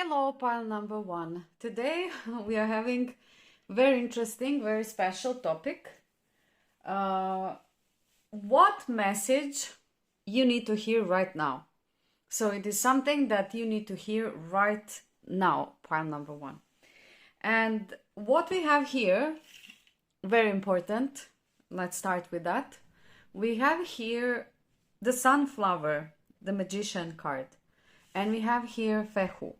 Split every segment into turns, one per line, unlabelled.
Hello, pile number one. Today we are having very interesting, very special topic. What message you need to hear right now? So it is something that you need to hear right now, pile number one. And what we have here, very important. Let's start with that. We have here the sunflower, the magician card. And we have here Fehu.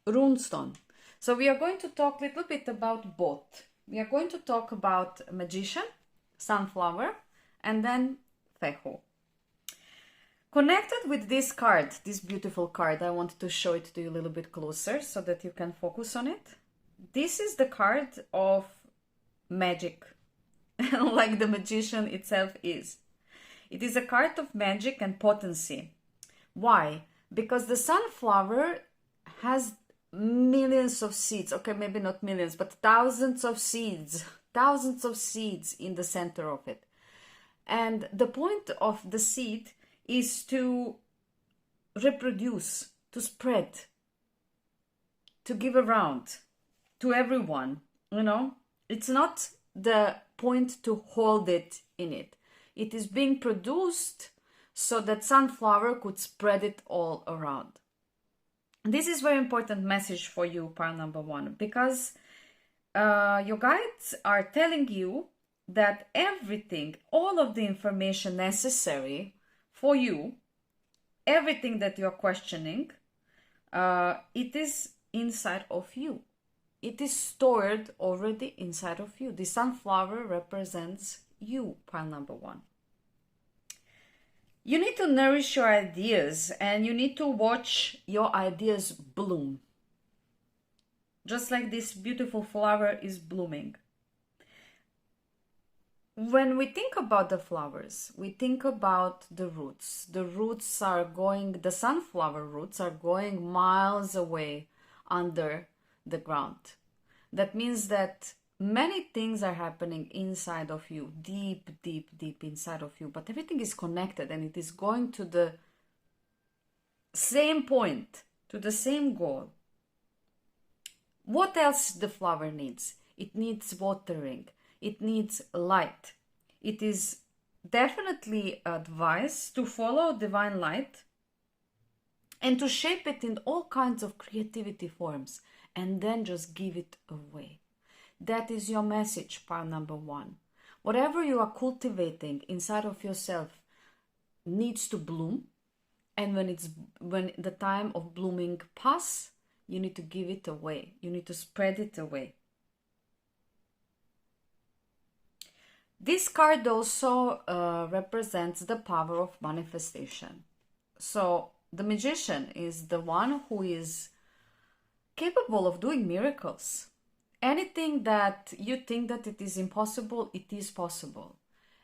Runestone. So we are going to talk a little bit about both. We are going to talk about magician, sunflower, and then Fehu. Connected with this card, this beautiful card, I wanted to show it to you a little bit closer so that you can focus on it. This is the card of magic, like the magician itself is. It is a card of magic and potency. Why? Because the sunflower has millions of seeds. Okay, maybe not millions, but thousands of seeds in the center of it. And the point of the seed is to reproduce, to spread, to give around to everyone, you know. It's not the point to hold it in it. It is being produced so that sunflower could spread it all around. This is very important message for you, pile number one, because your guides are telling you that everything, all of the information necessary for you, everything that you're questioning, it is inside of you. It is stored already inside of you. The sunflower represents you, pile number one. You need to nourish your ideas and you need to watch your ideas bloom. Just like this beautiful flower is blooming. When we think about the flowers, we think about the roots. The sunflower roots are going miles away under the ground. That means that many things are happening inside of you, deep inside of you, but everything is connected and it is going to the same point, to the same goal. What else the flower needs? It needs watering. It needs light. It is definitely advised to follow divine light and to shape it in all kinds of creativity forms and then just give it away. That is your message, pile number one. Whatever you are cultivating inside of yourself needs to bloom. And when the time of blooming passes, you need to give it away. You need to spread it away. This card also represents the power of manifestation. So the magician is the one who is capable of doing miracles. Anything that you think that it is impossible, it is possible.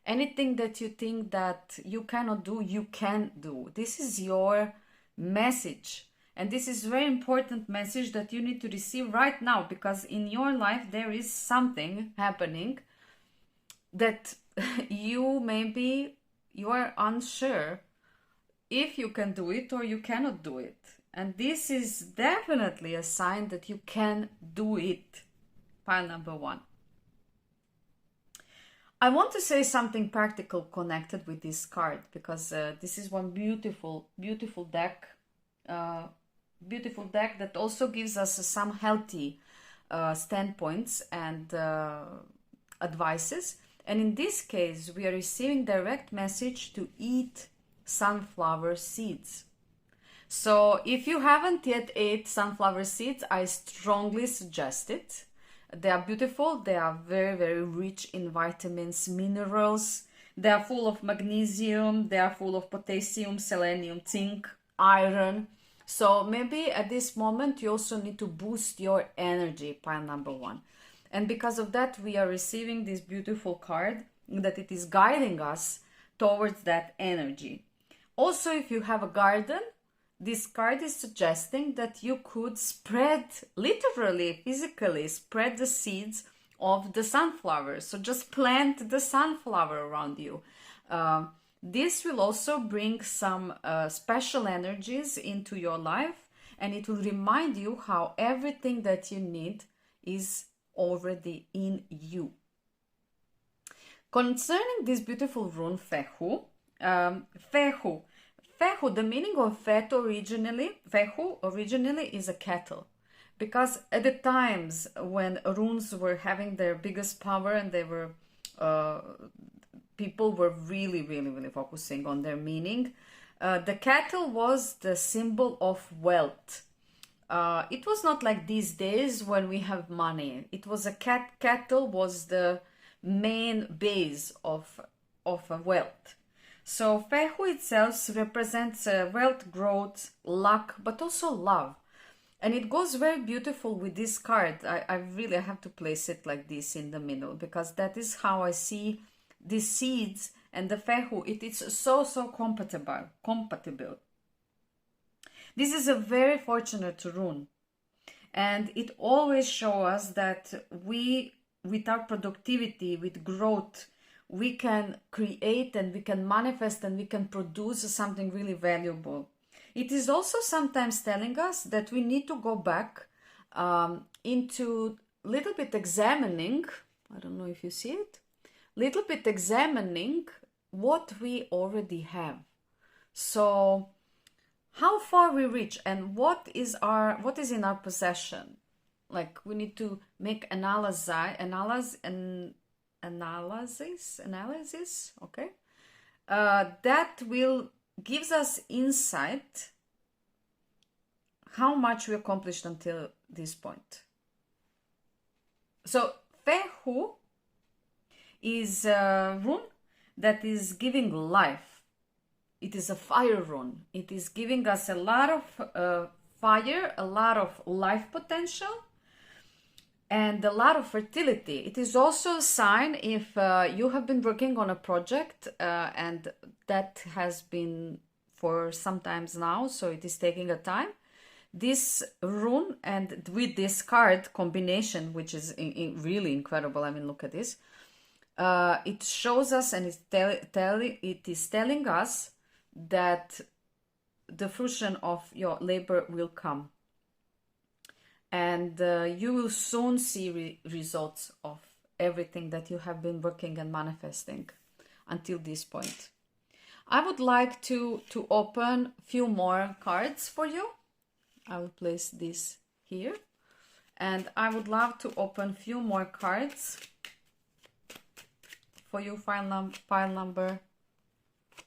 Anything that you think that you cannot do, you can do. This is your message. And this is a very important message that you need to receive right now, because in your life there is something happening that you are unsure if you can do it or you cannot do it. And this is definitely a sign that you can do it. Pile number one. I want to say something practical connected with this card, because this is one beautiful deck. Beautiful deck that also gives us some healthy standpoints and advices. And in this case, we are receiving direct message to eat sunflower seeds. So if you haven't yet ate sunflower seeds, I strongly suggest it. They are beautiful. They are very rich in vitamins, minerals. They are full of magnesium. They are full of potassium, selenium, zinc, iron. So maybe at this moment you also need to boost your energy, pile number one. And because of that, we are receiving this beautiful card that it is guiding us towards that energy. Also, if you have a garden, this card is suggesting that you could spread, literally, physically, spread the seeds of the sunflower. So just plant the sunflower around you. this will also bring some special energies into your life, and it will remind you how everything that you need is already in you. Concerning this beautiful rune, Fehu, Fehu, the meaning of Fehu originally is a cattle. Because at the times when runes were having their biggest power and they were, people were really focusing on their meaning, the cattle was the symbol of wealth. It was not like these days when we have money. It was cattle was the main base of wealth. So Fehu itself represents wealth, growth, luck, but also love. And it goes very beautiful with this card. I really have to place it like this in the middle, because that is how I see these seeds and the Fehu. It is so compatible. This is a very fortunate rune. And it always shows us that we, with our productivity, with growth, we can create and we can manifest and we can produce something really valuable. It is also sometimes telling us that we need to go back into little bit examining, I don't know if you see it, little bit examining what we already have. So how far we reach and what is in our possession. Like we need to make analysis, okay? That will gives us insight how much we accomplished until this point. So Fehu is a rune that is giving life. It is a fire rune. It is giving us a lot of fire, a lot of life potential, and a lot of fertility. It is also a sign if you have been working on a project and that has been for some times now, so it is taking a time. This rune and with this card combination, which is really incredible. I mean, look at this. It shows us and it is telling us that the fruition of your labor will come. And you will soon see results of everything that you have been working and manifesting until this point. I would like to open a few more cards for you. I will place this here. And I would love to open a few more cards for you, pile number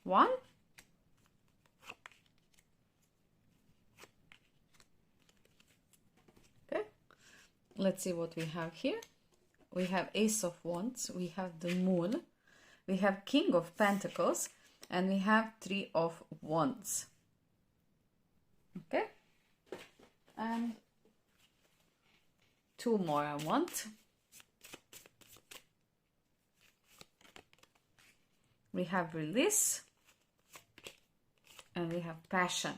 1. Let's see what we have here. We have Ace of Wands, we have the Moon, we have King of Pentacles, and we have 3 of Wands. Okay? And 2 more I want. We have Release, and we have Passion.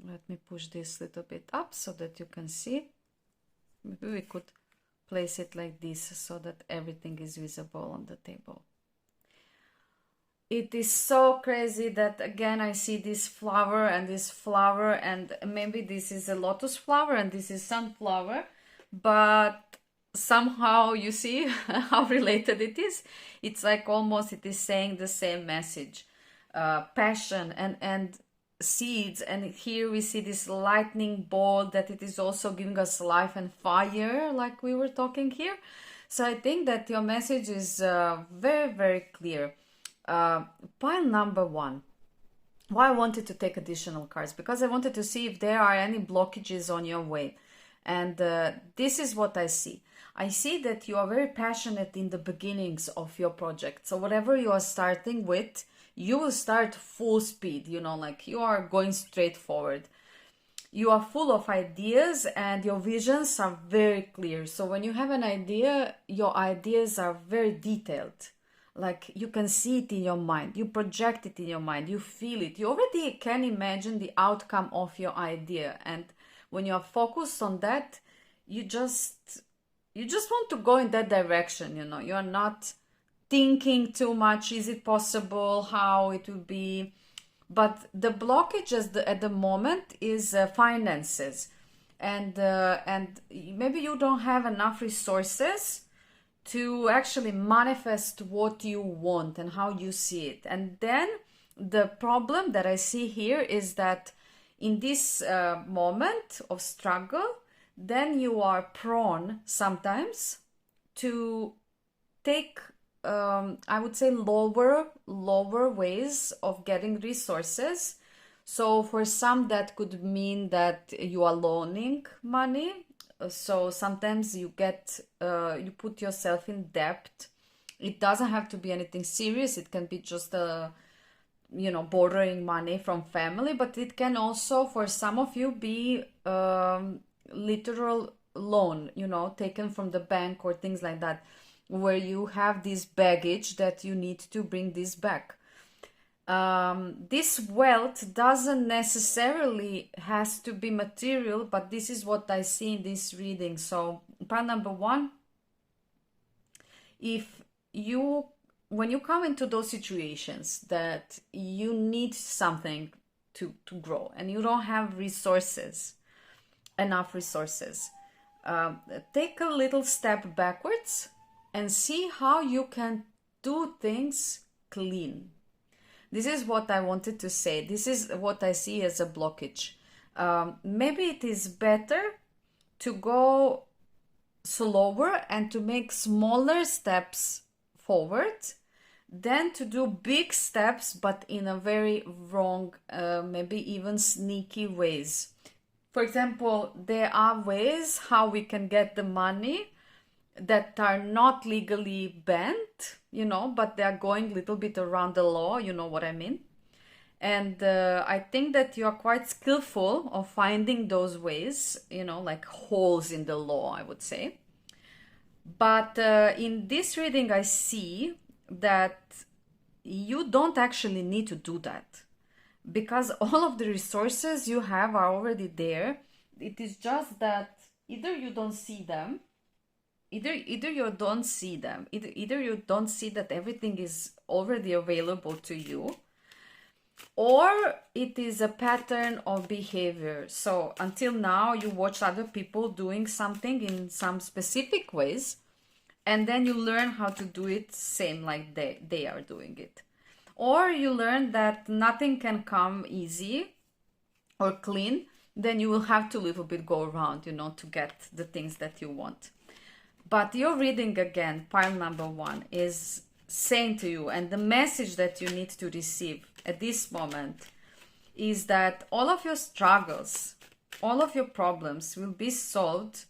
Let me push this a little bit up so that you can see. Maybe we could place it like this so that everything is visible on the table. It is so crazy that again I see this flower and maybe this is a lotus flower and this is sunflower, but somehow you see how related it is. It's like almost it is saying the same message. Passion and seeds, and here we see this lightning bolt that it is also giving us life and fire like we were talking here. So I think that your message is very clear. Pile number 1. Why I wanted to take additional cards? Because I wanted to see if there are any blockages on your way. And this is what I see. I see that you are very passionate in the beginnings of your project. So whatever you are starting with, you will start full speed, you know, like you are going straight forward. You are full of ideas and your visions are very clear. So when you have an idea, your ideas are very detailed. Like you can see it in your mind, you project it in your mind, you feel it. You already can imagine the outcome of your idea. And when you are focused on that, you just want to go in that direction, you know. You are not thinking too much. Is it possible? How it will be? But the blockage at the moment is finances, and maybe you don't have enough resources to actually manifest what you want and how you see it. And then the problem that I see here is that in this moment of struggle, then you are prone sometimes to take I would say lower ways of getting resources. So for some that could mean that you are loaning money. So sometimes you get you put yourself in debt. It doesn't have to be anything serious. It can be just borrowing money from family, but it can also for some of you be literal loan, taken from the bank or things like that, where you have this baggage that you need to bring this back. This wealth doesn't necessarily has to be material, but this is what I see in this reading. So part number 1, when you come into those situations that you need something to grow and you don't have enough resources, take a little step backwards and see how you can do things clean. This is what I wanted to say. This is what I see as a blockage. Maybe it is better to go slower and to make smaller steps forward than to do big steps, but in a very wrong, maybe even sneaky ways. For example, there are ways how we can get the money that are not legally banned, but they are going a little bit around the law, you know what I mean? And I think that you are quite skillful of finding those ways, like holes in the law, I would say. But in this reading, I see that you don't actually need to do that, because all of the resources you have are already there. It is just that either you don't see them, either you don't see them, either you don't see that everything is already available to you, or it is a pattern of behavior. So until now you watch other people doing something in some specific ways, and then you learn how to do it same like they are doing it. Or you learn that nothing can come easy or clean, then you will have to a little bit go around, to get the things that you want. But your reading again, pile number 1, is saying to you, and the message that you need to receive at this moment is that all of your struggles, all of your problems will be solved.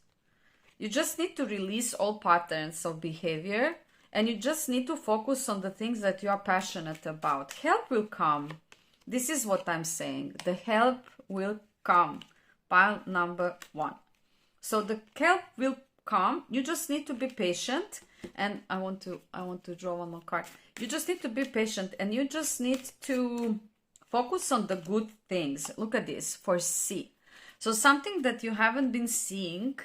You just need to release all patterns of behavior, and you just need to focus on the things that you are passionate about. Help will come. This is what I'm saying. The help will come. Pile number 1. So the help will come. You just need to be patient. And I want to draw one more card. You just need to be patient, and you just need to focus on the good things. Look at this, foresee. So something that you haven't been seeing,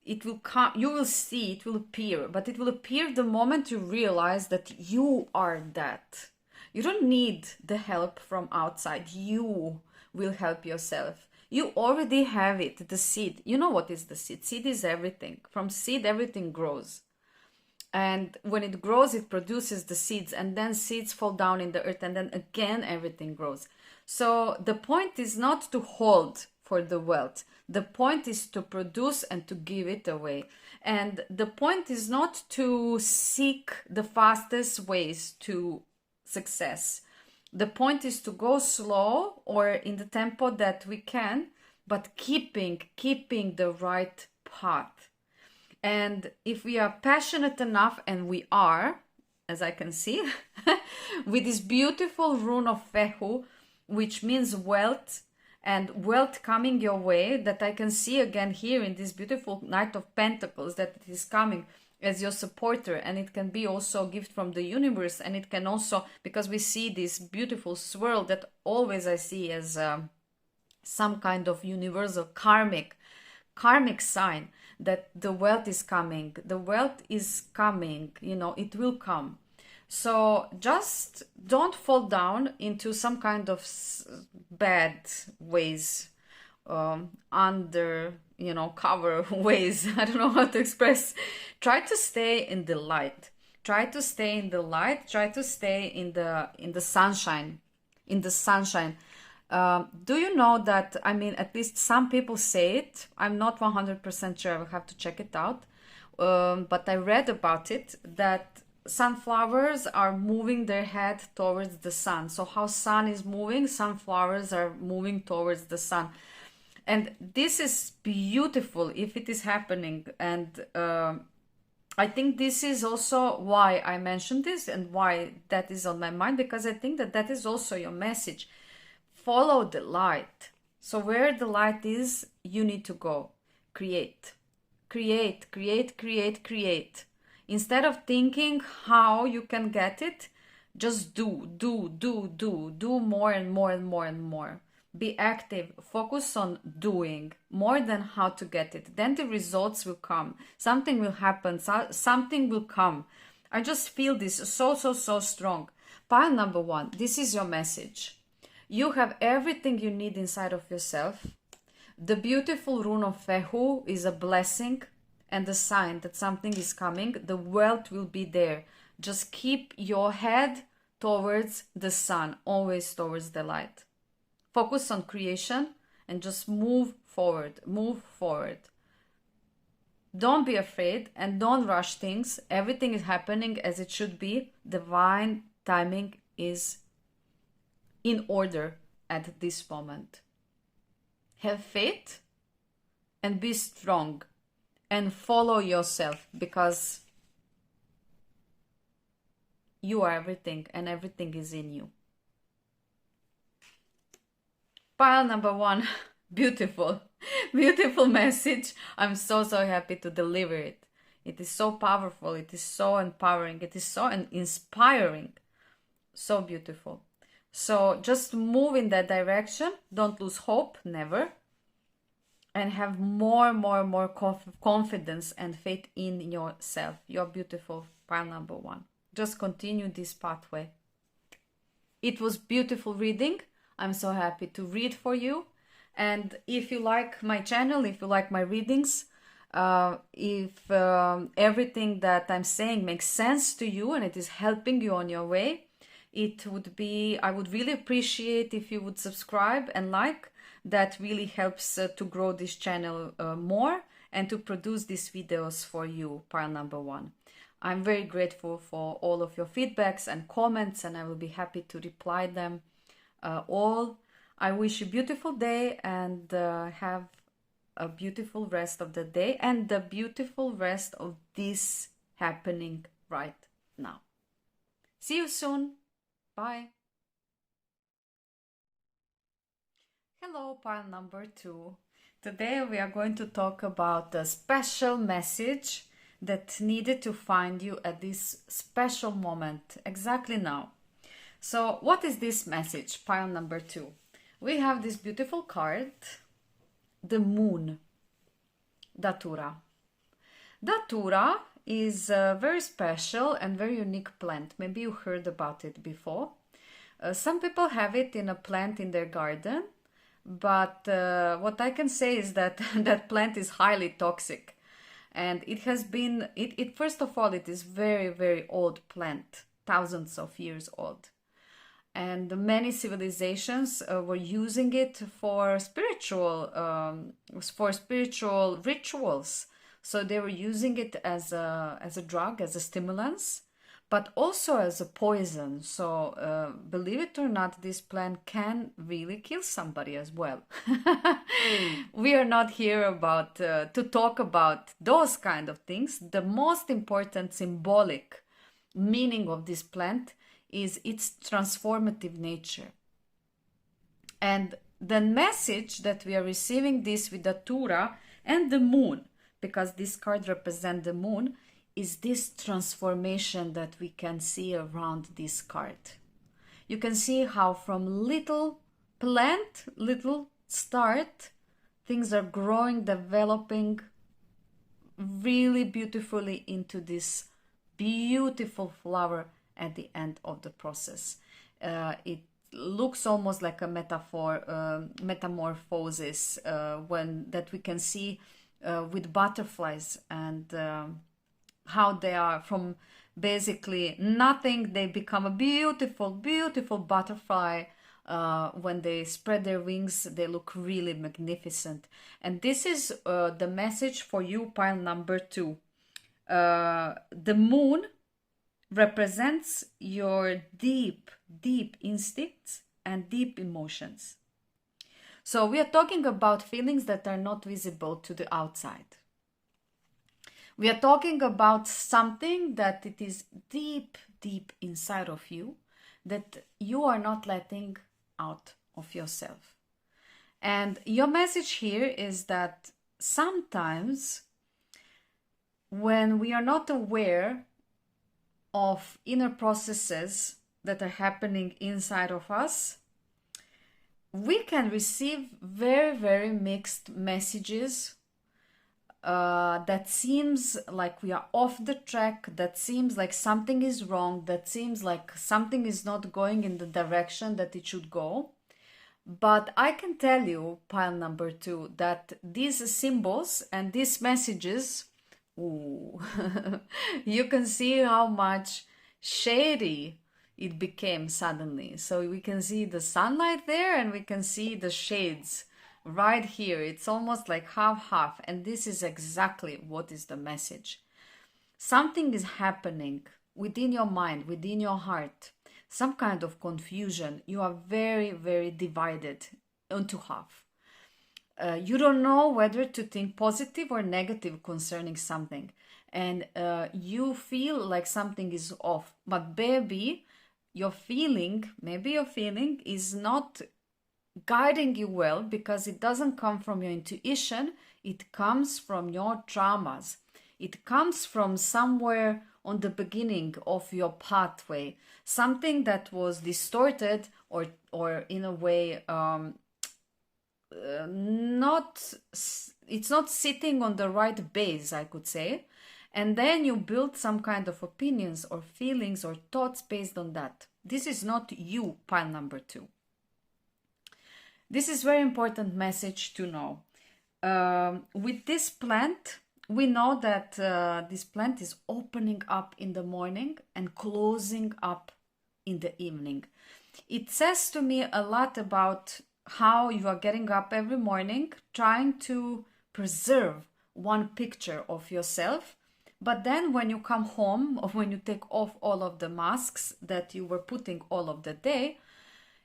it will come, you will see, it will appear, but it will appear the moment you realize that you are that. You don't need the help from outside. You will help yourself. You already have it, the seed. You know what is the seed? Seed is everything. From seed, everything grows. And when it grows, it produces the seeds, and then seeds fall down in the earth, and then again, everything grows. So the point is not to hold for the wealth. The point is to produce and to give it away. And the point is not to seek the fastest ways to success. The point is to go slow or in the tempo that we can, but keeping the right path. And if we are passionate enough, and we are, as I can see, with this beautiful rune of Fehu, which means wealth, and wealth coming your way, that I can see again here in this beautiful Knight of Pentacles, that it is coming as your supporter, and it can be also a gift from the universe, and it can also, because we see this beautiful swirl that always I see as some kind of universal karmic karmic sign that the wealth is coming. The wealth is coming, you know, it will come. So just don't fall down into some kind of bad ways, under, you know, cover ways. I don't know how to express. Try to stay in the light. Try to stay in the light. Try to stay in the sunshine. In the sunshine. Do you know that, I mean, at least some people say it. I'm not 100% sure. I will have to check it out. But I read about it that sunflowers are moving their head towards the sun. So how sun is moving, sunflowers are moving towards the sun. And this is beautiful if it is happening. And I think this is also why I mentioned this and why that is on my mind, because I think that that is also your message. Follow the light. So where the light is, you need to go. Create. Create, create, create, create. Instead of thinking how you can get it, just do more and more and more and more. Be active, focus on doing more than how to get it. Then the results will come. Something will happen, something will come. I just feel this so strong. Pile number 1, this is your message. You have everything you need inside of yourself. The beautiful rune of Fehu is a blessing and a sign that something is coming. The wealth will be there. Just keep your head towards the sun, always towards the light. Focus on creation and just move forward, move forward. Don't be afraid and don't rush things. Everything is happening as it should be. Divine timing is in order at this moment. Have faith and be strong and follow yourself, because you are everything and everything is in you. Pile number 1, beautiful, beautiful message. I'm so happy to deliver it. It is so powerful, it is so empowering, it is so inspiring, so beautiful. So just move in that direction. Don't lose hope, never. And have more confidence and faith in yourself. You're beautiful, pile number 1. Just continue this pathway. It was beautiful reading. I'm so happy to read for you. And if you like my channel, if you like my readings, if everything that I'm saying makes sense to you and it is helping you on your way, I would really appreciate if you would subscribe and like. That really helps to grow this channel more and to produce these videos for you, pile number 1. I'm very grateful for all of your feedbacks and comments, and I will be happy to reply them all. I wish you a beautiful day and have a beautiful rest of the day and the beautiful rest of this happening right now. See you soon. Bye. Hello, pile number 2. Today we are going to talk about a special message that needed to find you at this special moment, exactly now. So what is this message, pile number 2? We have this beautiful card, the moon, Datura. Datura is a very special and very unique plant. Maybe you heard about it before. Some people have it in a plant in their garden. But what I can say is that that plant is highly toxic, and it has been, first of all, it is very old plant, thousands of years old. And many civilizations were using it for spiritual rituals. So they were using it as a drug, as a stimulant, but also as a poison. So believe it or not, this plant can really kill somebody as well. We are not here to talk about those kind of things. The most important symbolic meaning of this plant is its transformative nature. And the message that we are receiving this with the Datura and the moon, because this card represents the moon, is this transformation that we can see around this card. You can see how from little plant, little start, things are growing, developing really beautifully into this beautiful flower at the end of the process. It looks almost like a metamorphosis when that we can see with butterflies, and how they are from basically nothing, they become a beautiful, beautiful butterfly. When they spread their wings, they look really magnificent. And this is the message for you, pile number 2. The moon represents your deep, deep instincts and deep emotions. So we are talking about feelings that are not visible to the outside. We are talking about something that it is deep, deep inside of you that you are not letting out of yourself. And your message here is that sometimes when we are not aware of inner processes that are happening inside of us, we can receive very, very mixed messages that seems like we are off the track, that seems like something is wrong, that seems like something is not going in the direction that it should go. But I can tell you, pile number 2, that these symbols and these messages, ooh, you can see how much shady it became suddenly. So we can see the sunlight there and we can see the shades right here. It's almost like half, and this is exactly what is the message. Something is happening within your mind, within your heart, some kind of confusion. You are very, very divided into half. You don't know whether to think positive or negative concerning something, and you feel like something is off, but maybe your feeling is not guiding you well, because it doesn't come from your intuition, it comes from your traumas. It comes from somewhere on the beginning of your pathway, something that was distorted or in a way it's not sitting on the right base, I could say. And then you build some kind of opinions or feelings or thoughts based on that. This is not you, pile number 2. This is very important message to know. With this plant, we know that this plant is opening up in the morning and closing up in the evening. It says to me a lot about how you are getting up every morning, trying to preserve one picture of yourself. But then when you come home, or when you take off all of the masks that you were putting all of the day,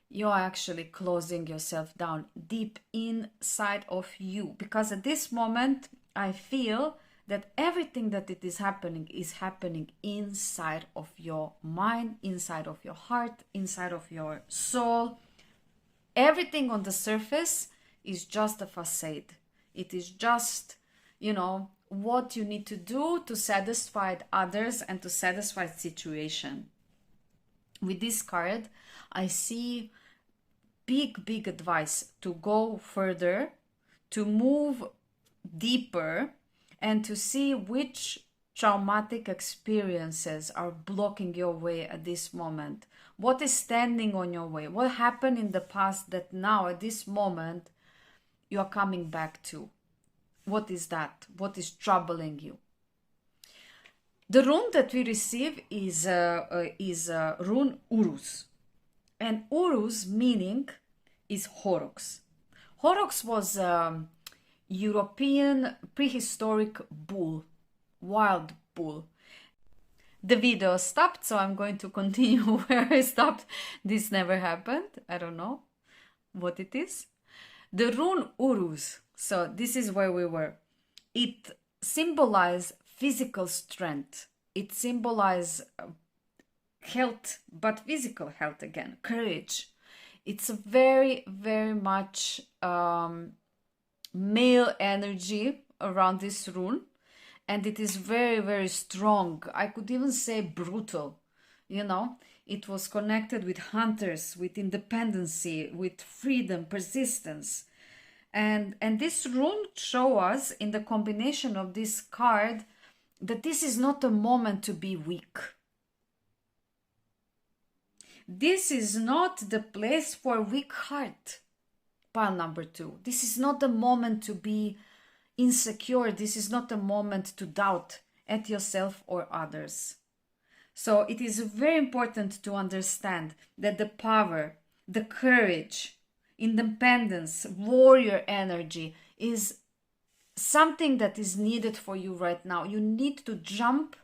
you are actually closing yourself down deep inside of you. Because at this moment, I feel that everything that it is happening inside of your mind, inside of your heart, inside of your soul. Everything on the surface is just a facade. It is just, what you need to do to satisfy others and to satisfy the situation. With this card, I see big advice to go further, to move deeper, and to see which traumatic experiences are blocking your way at this moment. What is standing on your way? What happened in the past that now at this moment you are coming back to? What is that? What is troubling you? The rune that we receive is rune Urus. And Urus meaning is Horrocks. Horrocks was European prehistoric bull, wild bull. The video stopped, so I'm going to continue where I stopped. This never happened. I don't know what it is. The rune Urus, so this is where we were. It symbolizes physical strength. It symbolizes health, but physical health again, courage. It's a very, very much male energy around this rune, and it is very, very strong. I could even say brutal. It was connected with hunters, with independency, with freedom, persistence. And this rune show us in the combination of this card that this is not a moment to be weak. This is not the place for weak heart. Pile number 2. This is not the moment to be insecure. This is not a moment to doubt at yourself or others. So it is very important to understand that the power, the courage, independence, warrior energy is something that is needed for you right now. You need to jump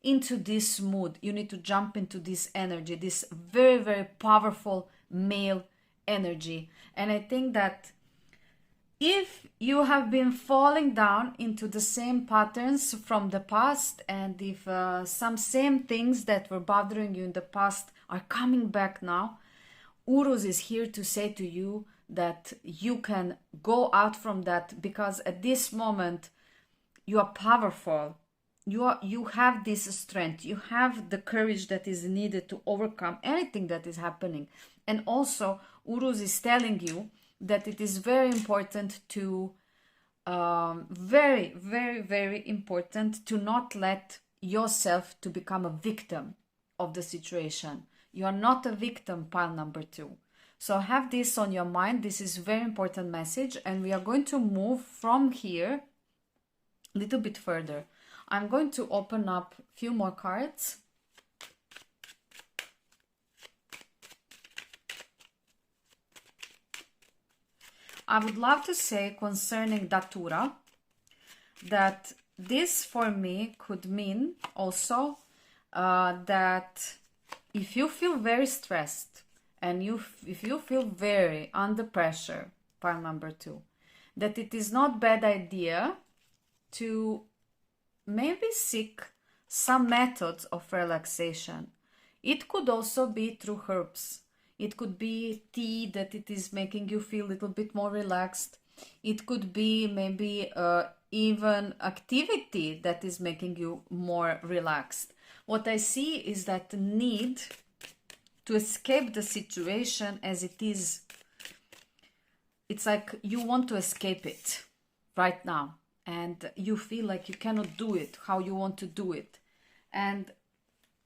into this mood. You need to jump into this energy, this very, very powerful male energy. And I think that if you have been falling down into the same patterns from the past, and if some same things that were bothering you in the past are coming back now, Uruz is here to say to you that you can go out from that, because at this moment you are powerful. You have this strength. You have the courage that is needed to overcome anything that is happening. And also Uruz is telling you that it is very important to, very, very, very important to not let yourself to become a victim of the situation. You are not a victim, pile number 2. So have this on your mind. This is a very important message. And we are going to move from here a little bit further. I'm going to open up a few more cards. I would love to say concerning Datura that this for me could mean also that if you feel very stressed and if you feel very under pressure, pile number 2, that it is not bad idea to maybe seek some methods of relaxation. It could also be through herbs. It could be tea that it is making you feel a little bit more relaxed. It could be maybe even activity that is making you more relaxed. What I see is that the need to escape the situation as it is. It's like you want to escape it right now, and you feel like you cannot do it how you want to do it. And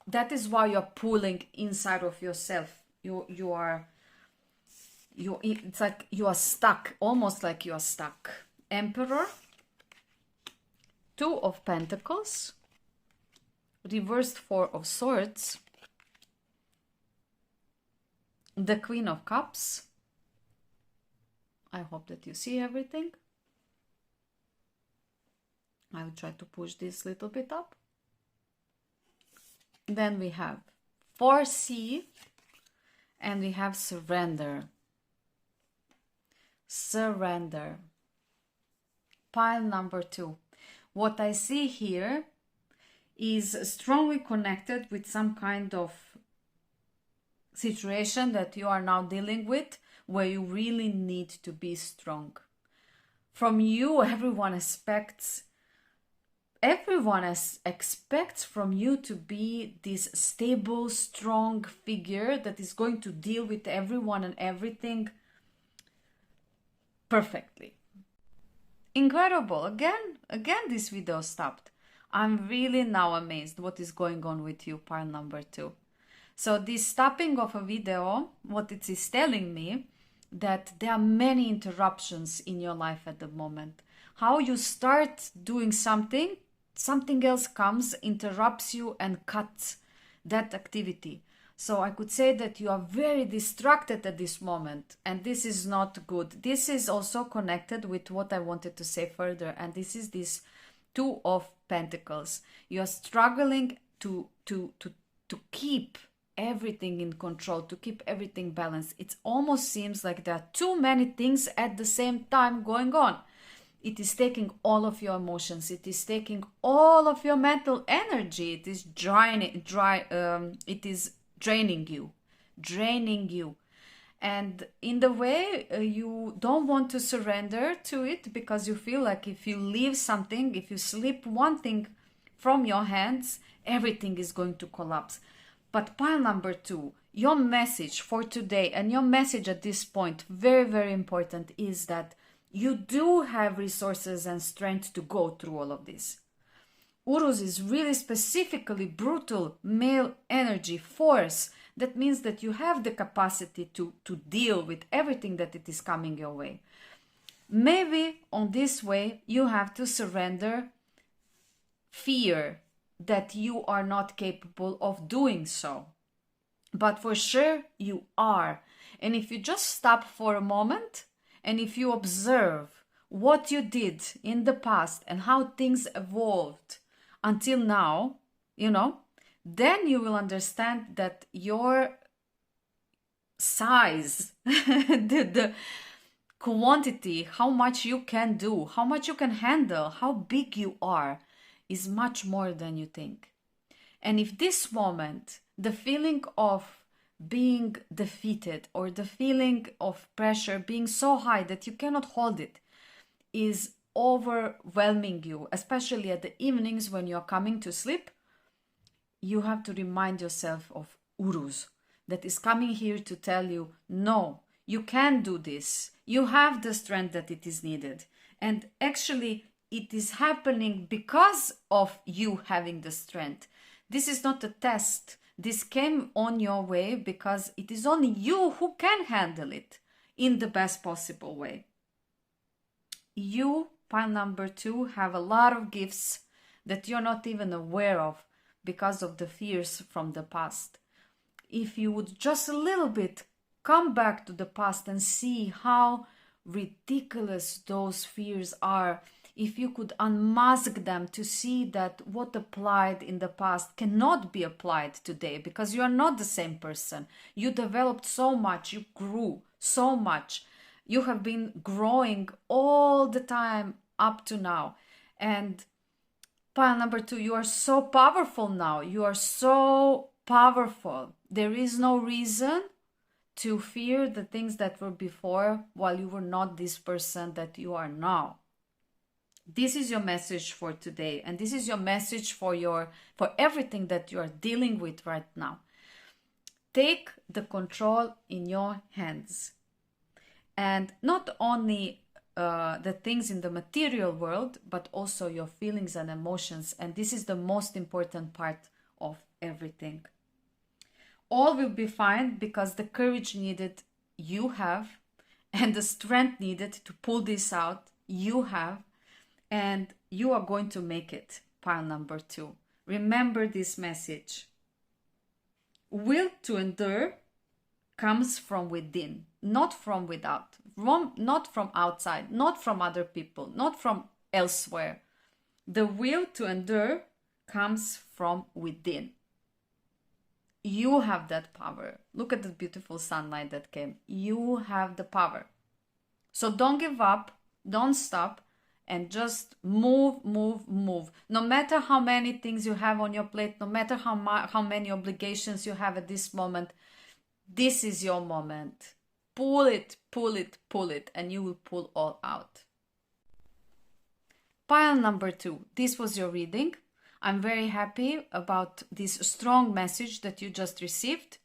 that is why you're pulling inside of yourself. It's like you are stuck, almost like you are stuck. Emperor, 2 of Pentacles, reversed 4 of Swords, the Queen of Cups. I hope that you see everything. I will try to push this little bit up. Then we have 4C, and we have surrender. Surrender. Pile number 2. What I see here is strongly connected with some kind of situation that you are now dealing with, where you really need to be strong. From you, everyone expects from you to be this stable, strong figure that is going to deal with everyone and everything perfectly. Incredible. Again, this video stopped. I'm really now amazed what is going on with you, pile number 2. So this stopping of a video, what it is telling me, that there are many interruptions in your life at the moment. How you start doing something else comes, interrupts you and cuts that activity. So I could say that you are very distracted at this moment, and this is not good. This is also connected with what I wanted to say further, and this is this 2 of Pentacles. You are struggling to keep everything in control, to keep everything balanced. It almost seems like there are too many things at the same time going on. It is taking all of your emotions. It is taking all of your mental energy. It is it is draining you. And in the way, you don't want to surrender to it, because you feel like if you leave something, if you slip one thing from your hands, everything is going to collapse. But pile number 2, your message for today, and your message at this point, very, very important, is that You do have resources and strength to go through all of this. Urus is really specifically brutal male energy force. That means that you have the capacity to deal with everything that it is coming your way. Maybe on this way you have to surrender fear that you are not capable of doing so. But for sure you are. And if you just stop for a moment and if you observe what you did in the past and how things evolved until now, then you will understand that your size, the quantity, how much you can do, how much you can handle, how big you are, is much more than you think. And if this moment, the feeling of being defeated or the feeling of pressure being so high that you cannot hold it is overwhelming you, especially at the evenings when you're coming to sleep, you have to remind yourself of Urus that is coming here to tell you, no, you can do this. You have the strength that it is needed. And actually, it is happening because of you having the strength. This is not a test. This came on your way because it is only you who can handle it in the best possible way. You, pile number 2, have a lot of gifts that you're not even aware of because of the fears from the past. If you would just a little bit come back to the past and see how ridiculous those fears are, if you could unmask them to see that what applied in the past cannot be applied today because you are not the same person. You developed so much, you grew so much. You have been growing all the time up to now. And pile number 2, you are so powerful now. You are so powerful. There is no reason to fear the things that were before while you were not this person that you are now. This is your message for today, and this is your message for everything that you are dealing with right now. Take the control in your hands. And not only the things in the material world, but also your feelings and emotions. And this is the most important part of everything. All will be fine because the courage needed you have, and the strength needed to pull this out you have, and you are going to make it, pile number 2. Remember this message. Will to endure comes from within, not from without, not from outside, not from other people, not from elsewhere. The will to endure comes from within. You have that power. Look at the beautiful sunlight that came. You have the power. So don't give up, don't stop, and just move, move, move. No matter how many things you have on your plate, no matter how many obligations you have at this moment, this is your moment. Pull it, pull it, pull it, and you will pull all out. Pile number 2. This was your reading. I'm very happy about this strong message that you just received.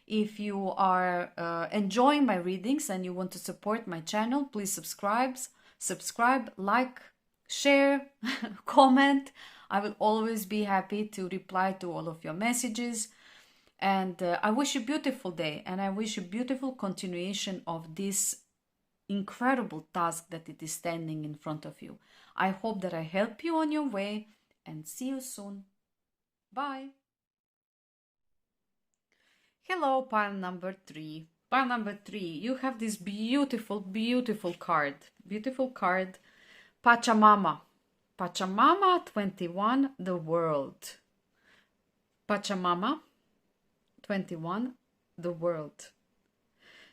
If you are enjoying my readings and you want to support my channel, please subscribe, like, share, comment. I will always be happy to reply to all of your messages. And I wish you a beautiful day, and I wish you a beautiful continuation of this incredible task that it is standing in front of you. I hope that I help you on your way, and see you soon. Bye. Hello, pile number 3. Pile number 3, you have this beautiful, beautiful card. Beautiful card, Pachamama. Pachamama 21, the world. Pachamama 21, the world.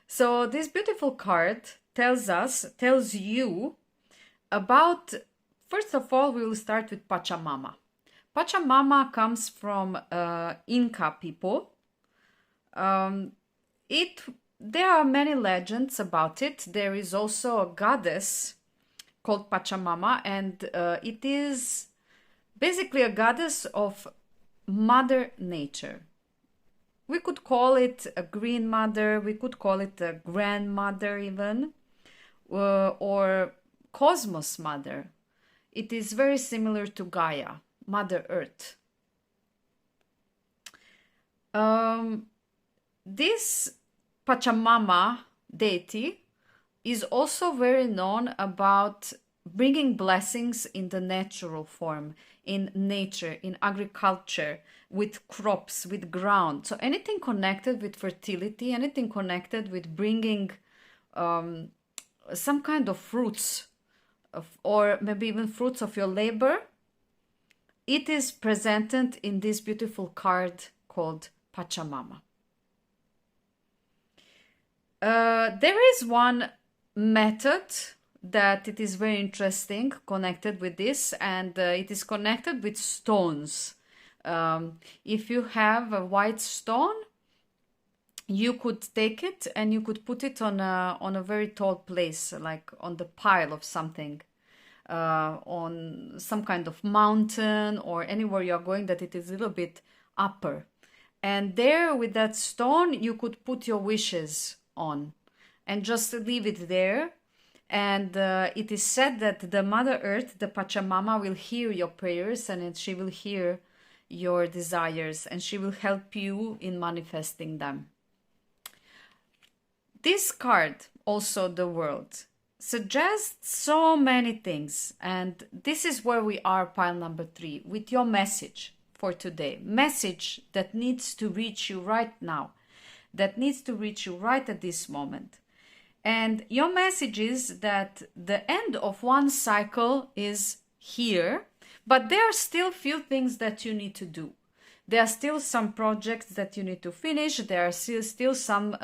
So this beautiful card tells you about, first of all, we will start with Pachamama. Pachamama comes from Inca people. There are many legends about it. There is also a goddess called Pachamama, and it is basically a goddess of Mother Nature. We could call it a green mother, we could call it a grandmother even, or Cosmos Mother. It is very similar to Gaia, Mother Earth. This Pachamama deity is also very known about bringing blessings in the natural form, in nature, in agriculture, with crops, with ground. So anything connected with fertility, anything connected with bringing some kind of fruits or maybe even fruits of your labor, it is presented in this beautiful card called Pachamama. There is one method that it is very interesting connected with this, and it is connected with stones. If you have a white stone, you could take it and you could put it on a very tall place, like on the pile of something, on some kind of mountain or anywhere you're going that it is a little bit upper. And there with that stone, you could put your wishes on and just leave it there. And it is said that the Mother Earth, the Pachamama, will hear your prayers and she will hear your desires and she will help you in manifesting them. This card, also the World, suggests so many things. And this is where we are, pile number 3, with your message for today. Message that needs to reach you right now, that needs to reach you right at this moment. And your message is that the end of one cycle is here, but there are still few things that you need to do. There are still some projects that you need to finish. There are still some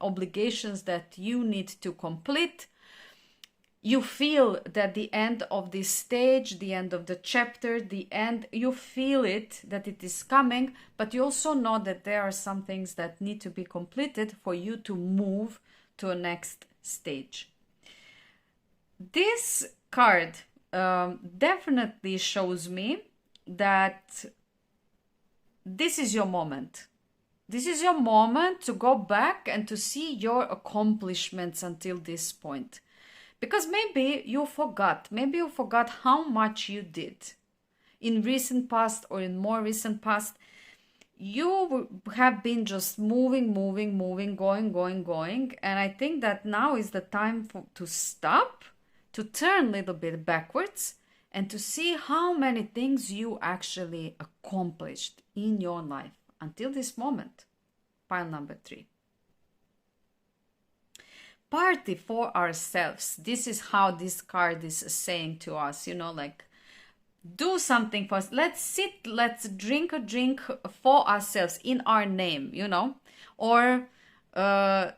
obligations that you need to complete. You feel that the end of this stage, the end of the chapter, the end, you feel it, that it is coming, but you also know that there are some things that need to be completed for you to move to a next stage. This card definitely shows me that this is your moment. This is your moment to go back and to see your accomplishments until this point. Because maybe you forgot how much you did in recent past or in more recent past. You have been just moving, going. And I think that now is the time to stop, to turn a little bit backwards and to see how many things you actually accomplished in your life until this moment. Pile number 3. Party for ourselves. This is how this card is saying to us, like, do something for us. Let's sit, let's drink a drink for ourselves in our name, or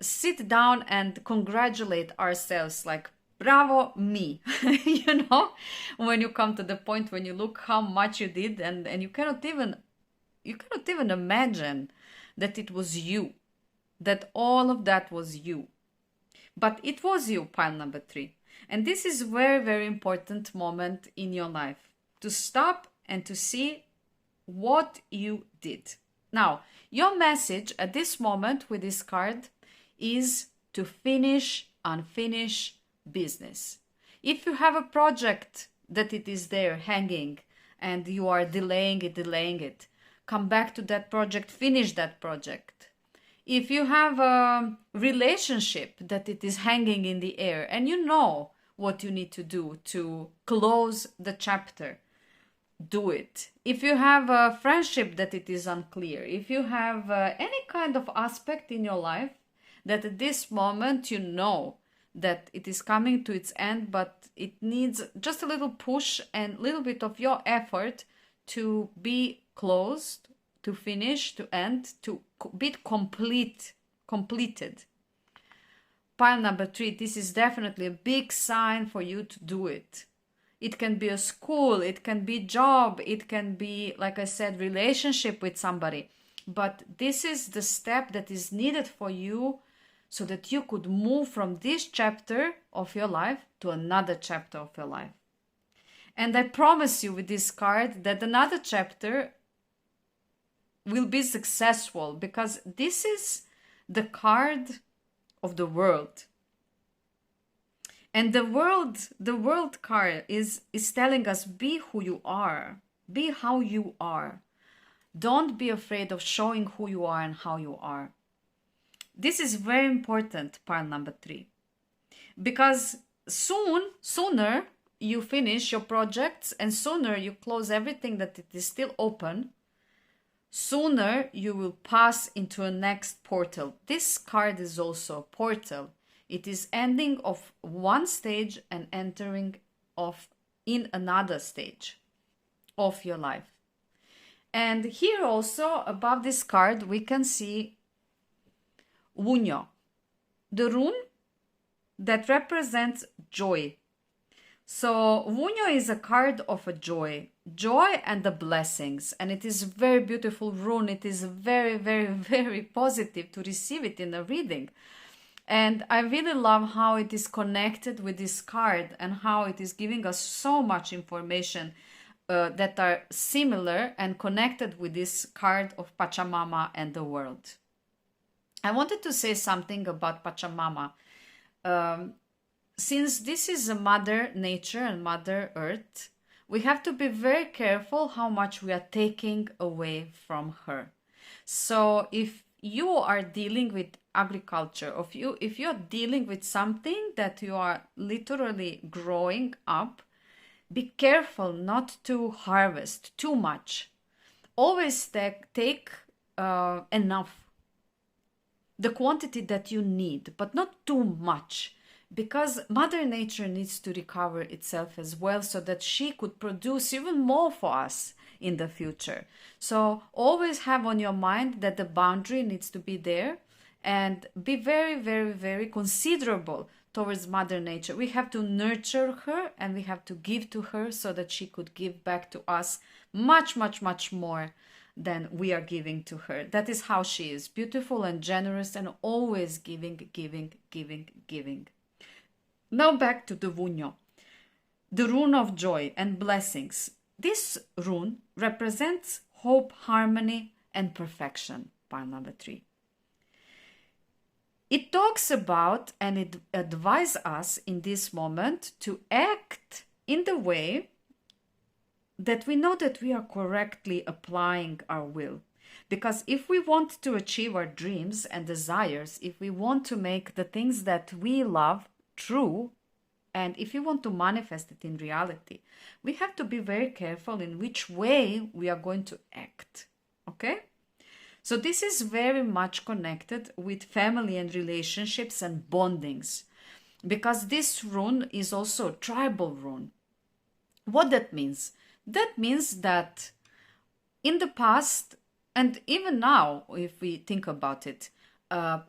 sit down and congratulate ourselves, like, bravo me, when you come to the point when you look how much you did and you cannot even imagine that it was you, that all of that was you. But it was you, pile number 3. And this is very, very important moment in your life, to stop and to see what you did. Now, your message at this moment with this card is to finish unfinished business. If you have a project that it is there hanging and you are delaying it, come back to that project, finish that project. If you have a relationship that it is hanging in the air and you know what you need to do to close the chapter, do it. If you have a friendship that it is unclear, if you have any kind of aspect in your life that at this moment you know that it is coming to its end, but it needs just a little push and a little bit of your effort to be closed, to finish, to end, to be completed. Pile number 3, this is definitely a big sign for you to do it. It can be a school, it can be job, it can be, like I said, relationship with somebody. But this is the step that is needed for you so that you could move from this chapter of your life to another chapter of your life. And I promise you with this card that another chapter will be successful, because this is the card of the World. And the world card is telling us, be who you are, be how you are. Don't be afraid of showing who you are and how you are. This is very important, pile number 3. Because sooner you finish your projects and sooner you close everything that it is still open, sooner you will pass into a next portal. This card is also a portal. It is ending of one stage and entering of in another stage of your life. And here also above this card we can see Wunyo, the rune that represents joy. So Wunyo is a card of a joy and the blessings, and it is a very beautiful rune. It is very, very, very positive to receive it in a reading. And I really love how it is connected with this card and how it is giving us so much information that are similar and connected with this card of Pachamama and the world. I wanted to say something about Pachamama. Since this is a Mother Nature and Mother Earth, we have to be very careful how much we are taking away from her. So if you are dealing with agriculture, if you're dealing with something that you are literally growing up, be careful not to harvest too much. Always take enough, the quantity that you need, but not too much, because Mother Nature needs to recover itself as well so that she could produce even more for us in the future. So always have on your mind that the boundary needs to be there, and be very, very, very considerable towards Mother Nature. We have to nurture her and we have to give to her so that she could give back to us much, much, much more than we are giving to her. That is how she is, beautiful and generous and always giving, giving, giving, giving. Now back to the Wunyo, the rune of joy and blessings. This rune represents hope, harmony, and perfection, pile number 3. It talks about and it advises us in this moment to act in the way that we know that we are correctly applying our will. Because if we want to achieve our dreams and desires, if we want to make the things that we love true, and if you want to manifest it in reality, we have to be very careful in which way we are going to act. Okay? So this is very much connected with family and relationships and bondings, because this rune is also a tribal rune. What that means? That means that in the past, and even now, if we think about it,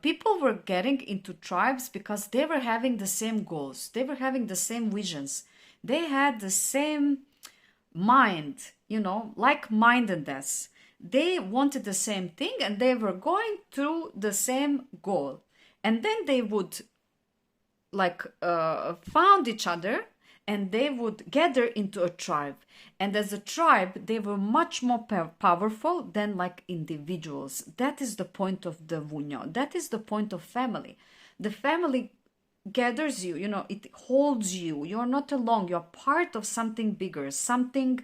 people were getting into tribes because they were having the same goals. They were having the same visions. They had the same mind, like-mindedness. They wanted the same thing and they were going through the same goal. And then they would found each other and they would gather into a tribe. And as a tribe, they were much more powerful than like individuals. That is the point of the Wunyo. That is the point of family. The family gathers you, it holds you. You're not alone. You're part of something bigger, something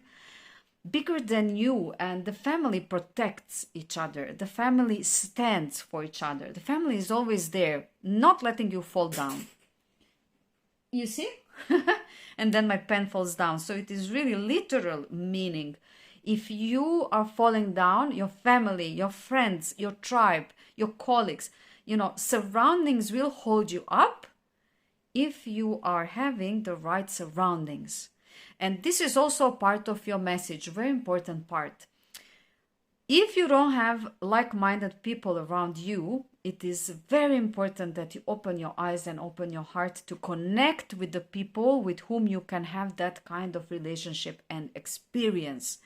bigger than you, and the family protects each other. The family stands for each other. The family is always there, not letting you fall down. You see? And then my pen falls down. So it is really literal meaning. If you are falling down, your family, your friends, your tribe, your colleagues, surroundings will hold you up if you are having the right surroundings. And this is also part of your message, very important part. If you don't have like-minded people around you, it is very important that you open your eyes and open your heart to connect with the people with whom you can have that kind of relationship and experience.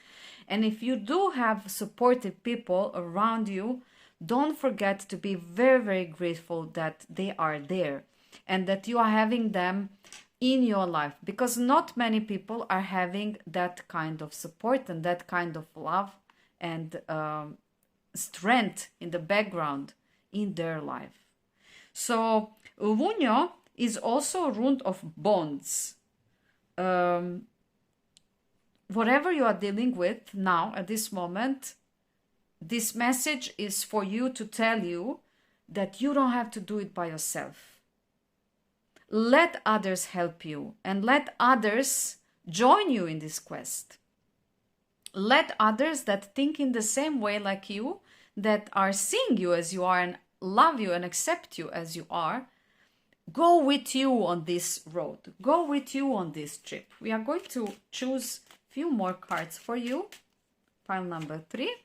And if you do have supportive people around you, don't forget to be very, very grateful that they are there and that you are having them in your life, because not many people are having that kind of support and that kind of love and strength in the background in their life. So Wunyo is also a rune of bonds. Whatever you are dealing with now at this moment, this message is for you to tell you that you don't have to do it by yourself. Let others help you and let others join you in this quest. Let others that think in the same way like you, that are seeing you as you are and love you and accept you as you are, go with you on this road. Go with you on this trip. We are going to choose a few more cards for you. Pile number 3.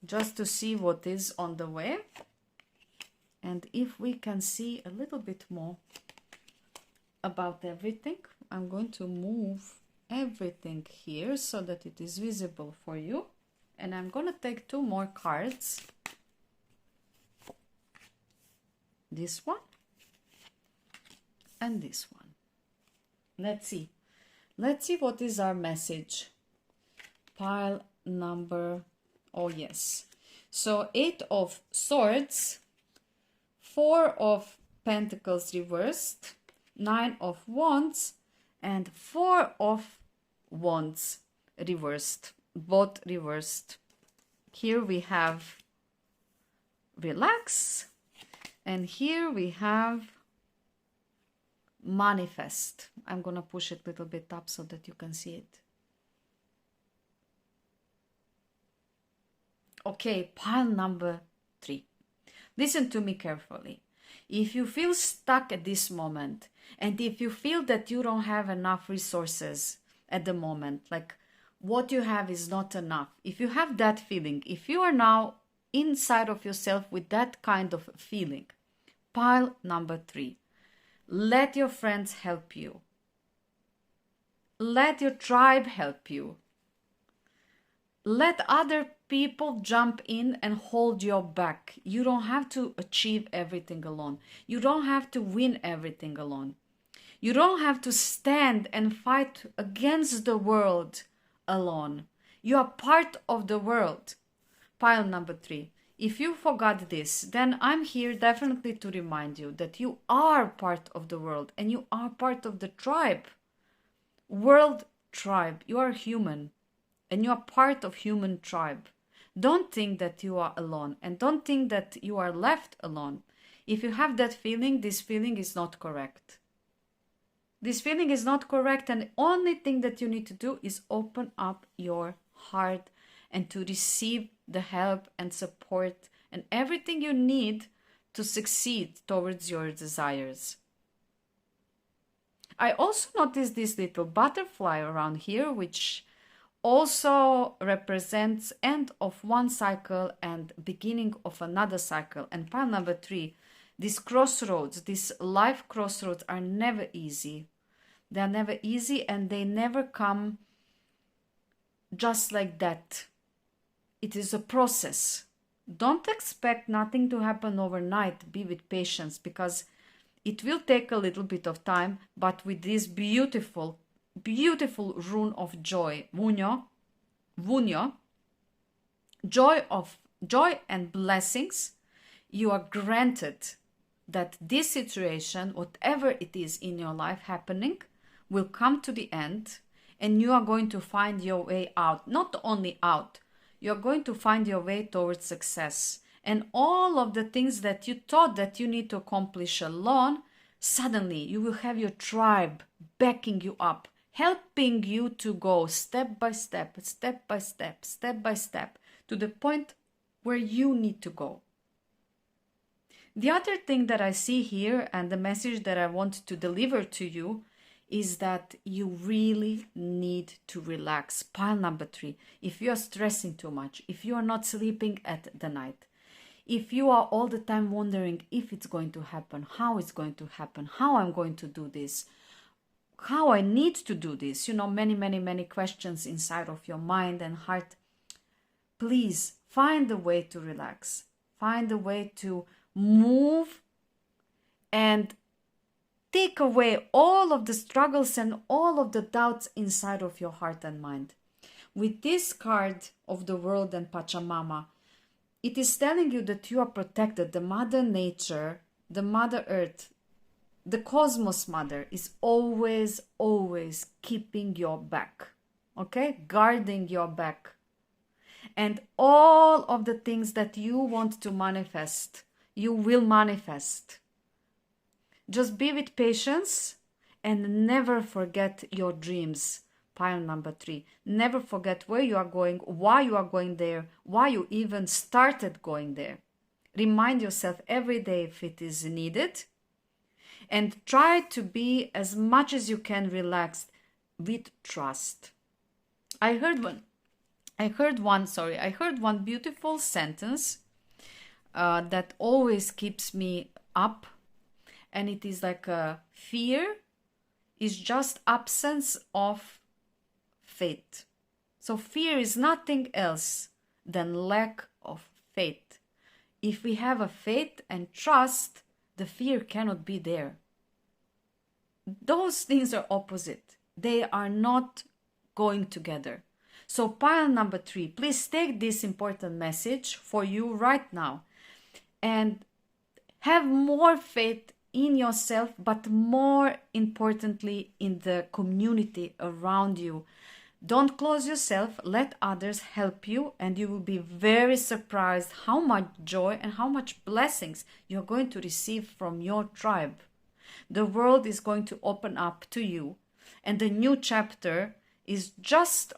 Just to see what is on the way. And if we can see a little bit more about everything, I'm going to move everything here so that it is visible for you. And I'm going to take 2 more cards. This one and this one. Let's see. Let's see what is our message. Pile number, oh yes. So 8 of Swords, 4 of Pentacles reversed, 9 of Wands, and 4 of Wands reversed, both reversed. Here we have relax, and here we have manifest. I'm gonna push it a little bit up so that you can see it. Okay, pile number 3. Listen to me carefully. If you feel stuck at this moment, and if you feel that you don't have enough resources at the moment, like what you have is not enough, if you have that feeling, if you are now inside of yourself with that kind of feeling, pile number 3. Let your friends help you. Let your tribe help you. Let other people jump in and hold your back. You don't have to achieve everything alone. You don't have to win everything alone. You don't have to stand and fight against the world alone. You are part of the world. Pile number 3. If you forgot this, then I'm here definitely to remind you that you are part of the world and you are part of the tribe. World tribe. You are human and you are part of human tribe. Don't think that you are alone and don't think that you are left alone. If you have that feeling, this feeling is not correct. This feeling is not correct, and the only thing that you need to do is open up your heart and to receive the help and support and everything you need to succeed towards your desires. I also noticed this little butterfly around here, which also represents end of one cycle and beginning of another cycle. And pile number 3, these crossroads, these life crossroads are never easy. They are never easy and they never come just like that. It is a process. Don't expect nothing to happen overnight. Be with patience, because it will take a little bit of time, but with this beautiful, beautiful rune of joy, Vunyo, joy and blessings, you are granted that this situation, whatever it is in your life happening, will come to the end, and you are going to find your way out. Not only out, you're going to find your way towards success. And all of the things that you thought that you need to accomplish alone, suddenly you will have your tribe backing you up, helping you to go step by step, step by step, step by step, to the point where you need to go. The other thing that I see here, and the message that I want to deliver to you, is that you really need to relax. Pile number 3. If you are stressing too much, if you are not sleeping at the night, if you are all the time wondering if it's going to happen, how it's going to happen, how I'm going to do this, how I need to do this, many questions inside of your mind and heart, please find a way to relax. Find a way to move and take away all of the struggles and all of the doubts inside of your heart and mind. With this card of the world and Pachamama, it is telling you that you are protected. The Mother Nature, the Mother Earth, the Cosmos Mother is always, always keeping your back, okay? Guarding your back. And all of the things that you want to manifest, you will manifest. Just be with patience and never forget your dreams. Pile number 3. Never forget where you are going, why you are going there, why you even started going there. Remind yourself every day if it is needed. And try to be as much as you can relaxed with trust. I heard one beautiful sentence that always keeps me up. And it is like fear is just absence of faith. So fear is nothing else than lack of faith. If we have a faith and trust, the fear cannot be there. Those things are opposite. They are not going together. So pile number 3, please take this important message for you right now and have more faith in yourself, but more importantly in the community around you. Don't close yourself, let others help you, and you will be very surprised how much joy and how much blessings you're going to receive from your tribe. The world is going to open up to you, and the new chapter is just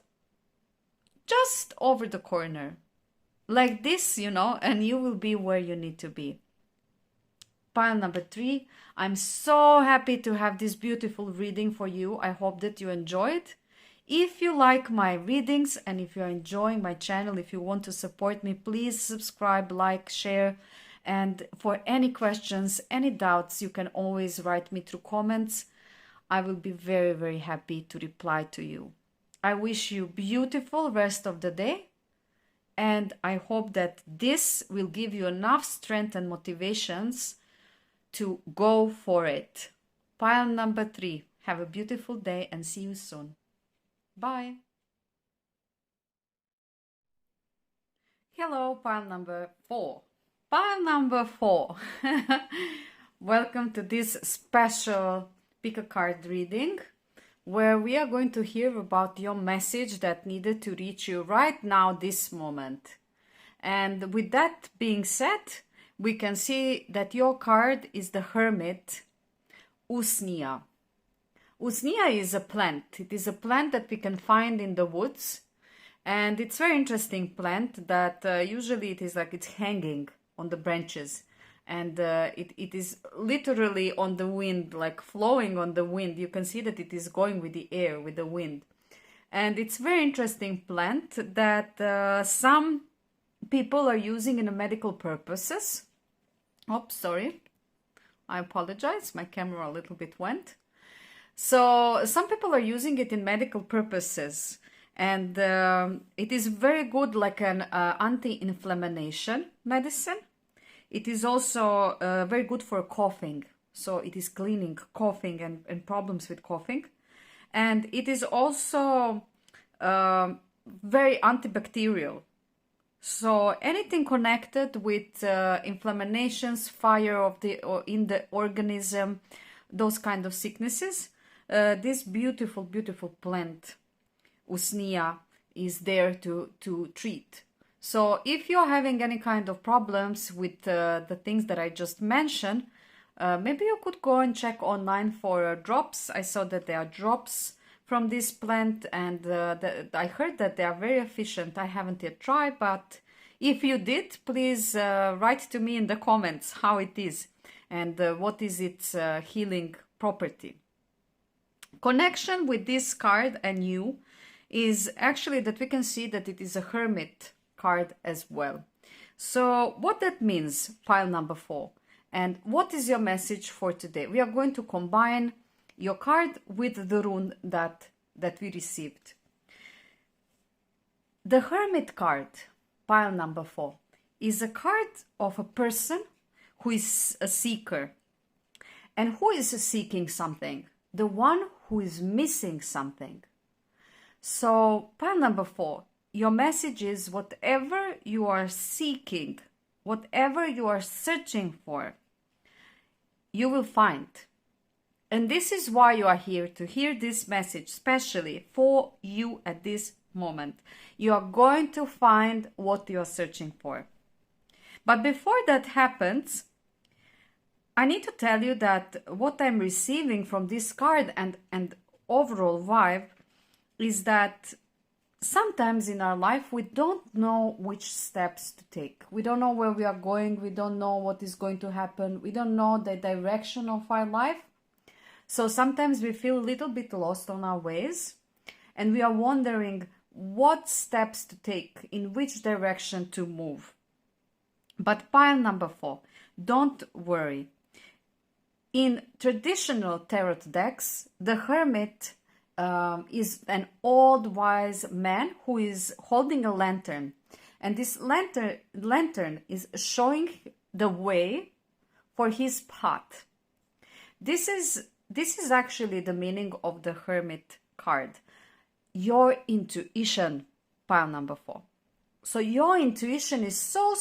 over the corner. Like this, and you will be where you need to be. Pile number 3, I'm so happy to have this beautiful reading for you. I hope that you enjoyed. If you like my readings and if you're enjoying my channel, if you want to support me, please subscribe, like, share. And for any questions, any doubts, you can always write me through comments. I will be very, very happy to reply to you. I wish you beautiful rest of the day. And I hope that this will give you enough strength and motivations to go for it. Pile number 3. Have a beautiful day and see you soon. Bye. Hello, pile number 4. Pile number 4. Welcome to this special pick a card reading where we are going to hear about your message that needed to reach you right now, this moment. And with that being said, we can see that your card is the Hermit, Usnea. Usnea is a plant. It is a plant that we can find in the woods. And it's a very interesting plant that usually it is like it's hanging on the branches. And it is literally on the wind, like flowing on the wind. You can see that it is going with the air, with the wind. And it's a very interesting plant that some people are using in medical purposes. Oops, sorry. I apologize. My camera a little bit went. So some people are using it in medical purposes. And it is very good like an anti-inflammation medicine. It is also very good for coughing. So it is cleaning coughing and problems with coughing. And it is also very antibacterial. So anything connected with inflammations, fire in the organism, those kind of sicknesses, this beautiful, beautiful plant, Usnea, is there to treat. So if you're having any kind of problems with the things that I just mentioned, maybe you could go and check online for drops. I saw that there are drops from this plant, and I heard that they are very efficient. I haven't yet tried, but if you did, please write to me in the comments how it is and what is its healing property. Connection with this card and you is actually that we can see that it is a Hermit card as well. So what that means, pile number 4, and what is your message for today? We are going to combine your card with the rune that we received. The Hermit card, pile number 4, is a card of a person who is a seeker. And who is seeking something? The one who is missing something. So pile number 4, your message is whatever you are seeking, whatever you are searching for, you will find. And this is why you are here, to hear this message, especially for you at this moment. You are going to find what you are searching for. But before that happens, I need to tell you that what I'm receiving from this card and overall vibe is that sometimes in our life we don't know which steps to take. We don't know where we are going. We don't know what is going to happen. We don't know the direction of our life. So sometimes we feel a little bit lost on our ways and we are wondering what steps to take, in which direction to move. But pile number 4, don't worry. In traditional tarot decks, the Hermit is an old wise man who is holding a lantern. And this lantern is showing the way for his path. This is actually the meaning of the Hermit card. Your intuition, pile number 4. So your intuition is so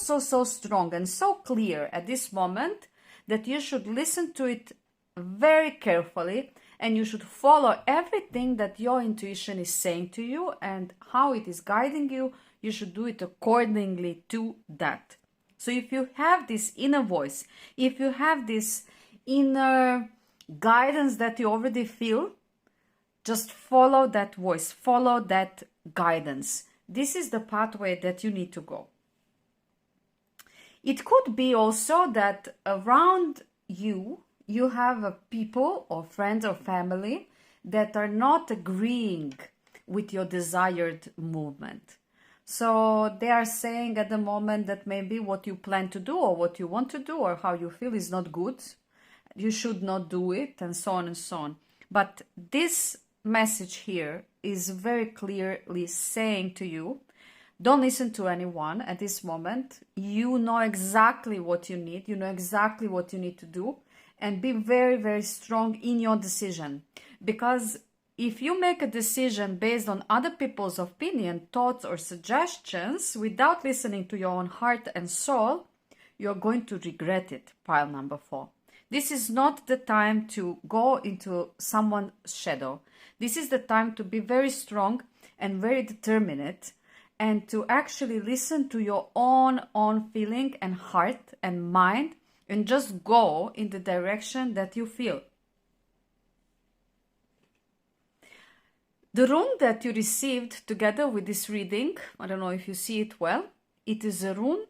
strong and so clear at this moment that you should listen to it very carefully and you should follow everything that your intuition is saying to you and how it is guiding you. You should do it accordingly to that. So if you have this inner voice, if you have this inner guidance that you already feel, just follow that voice, follow that guidance. This is the pathway that you need to go. It could be also that around you have people or friends or family that are not agreeing with your desired movement. So they are saying at the moment that maybe what you plan to do or what you want to do or how you feel is not good. You should not do it, and so on and so on. But this message here is very clearly saying to you, don't listen to anyone at this moment. You know exactly what you need. You know exactly what you need to do. And be very strong in your decision. Because if you make a decision based on other people's opinion, thoughts, or suggestions without listening to your own heart and soul, you're going to regret it, pile number 4. This is not the time to go into someone's shadow. This is the time to be very strong and very determined and to actually listen to your own feeling and heart and mind and just go in the direction that you feel. The rune that you received together with this reading, I don't know if you see it well, it is a rune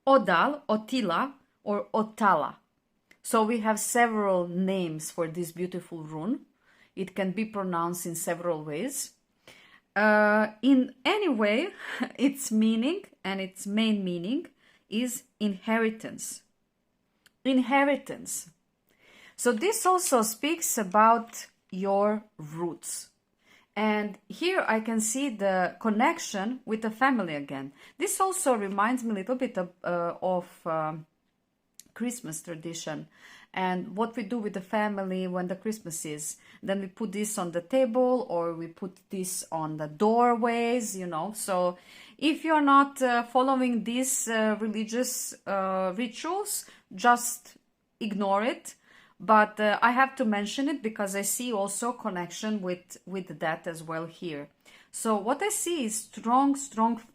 Odal, Otila, or Otala. So we have several names for this beautiful rune. It can be pronounced in several ways. In any way, its meaning and its main meaning is inheritance. Inheritance. So this also speaks about your roots. And here I can see the connection with the family again. This also reminds me a little bit of Christmas tradition and what we do with the family when the Christmas is. Then we put this on the table or we put this on the doorways, you know. So if you're not following these religious rituals, just ignore it. But I have to mention it because I see also connection with that as well here. So what I see is strong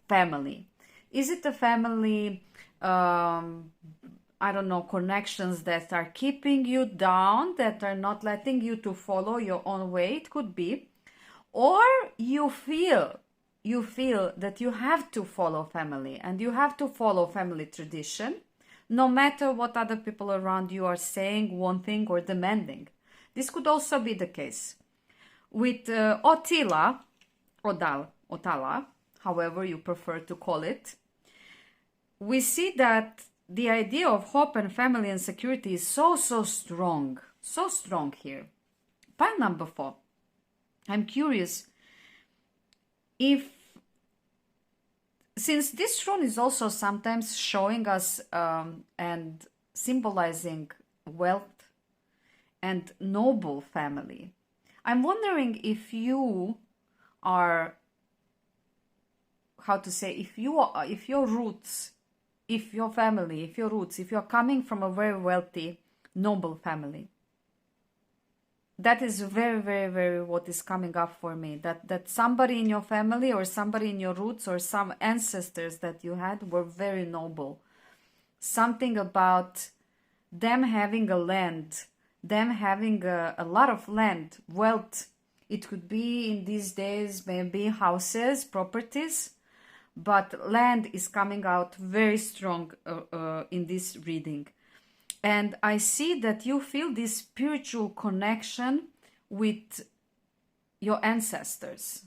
family. Is it a family, I don't know, connections that are keeping you down, that are not letting you to follow your own way? It could be. Or you feel that you have to follow family and you have to follow family tradition, no matter what other people around you are saying, wanting, or demanding. This could also be the case. With Otila, Otala, however you prefer to call it, we see that the idea of hope and family and security is so strong here. Pile number 4. I'm curious if, since this rune is also sometimes showing us and symbolizing wealth and noble family, I'm wondering if you are, how to say, if your roots, if your family, if your roots, if you're coming from a very wealthy, noble family. that is very, very, very what is coming up for me. That somebody in your family or somebody in your roots or some ancestors that you had were very noble. Something about them having a land, them having a lot of land, wealth. It could be in these days maybe houses, properties, but land is coming out very strong in this reading. And I see that you feel this spiritual connection with your ancestors.